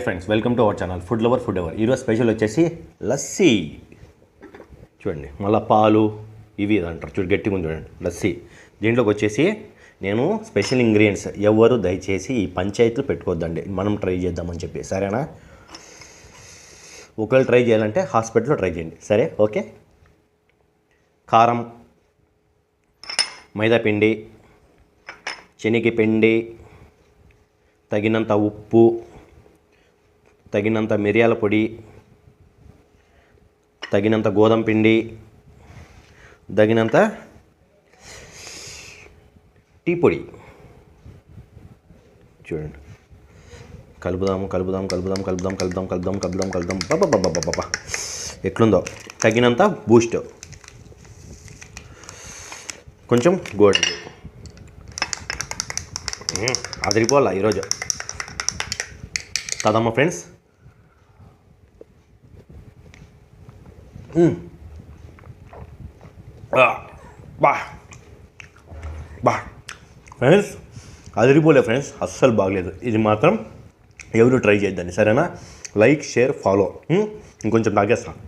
Friends welcome to our channel food lover food ever. ఈరోజు special వచ్చేసి లస్సీ. చూడండి, మళ్ళీ పాలు ఇవి అంటారు చూడు, గట్టిగా ఉంది చూడండి లస్సీ. దీంట్లోకి వచ్చేసి నేను స్పెషల్ ఇంగ్రీడియంట్స్, ఎవరు దయచేసి ఈ పంచాయతీలు పెట్టుకోవద్దండి, మనం ట్రై చేద్దామని చెప్పి, సరేనా? ఒకవేళ ట్రై చేయాలంటే హాస్పిటల్లో ట్రై చేయండి, సరే? ఓకే. కారం, మైదాపిండి, శనగపిండి, తగినంత ఉప్పు, తగినంత మిరియాల పొడి, తగినంత గోధుమ పిండి, తగినంత టీ పొడి. చూడండి, కలుపుదాము కలుపుదాం కలుపుదాం కలుపుదాం కలుపుదాం కలుపుదాం కలుపుదాం కలుపుదాం బాబా ఎట్లుందో. తగినంత బూస్ట్, కొంచెం గోల్డ్. అదిరిపోవాలా ఈరోజు కదమ్మా ఫ్రెండ్స్. బా బా ఫ్రెండ్స్, అదిరిపోలే ఫ్రెండ్స్, అస్సలు బాగలేదు. ఇది మాత్రం ఎవరు ట్రై చేద్దండి, సరేనా? Like, share, follow. ఇంకొంచెం తాగేస్తాను.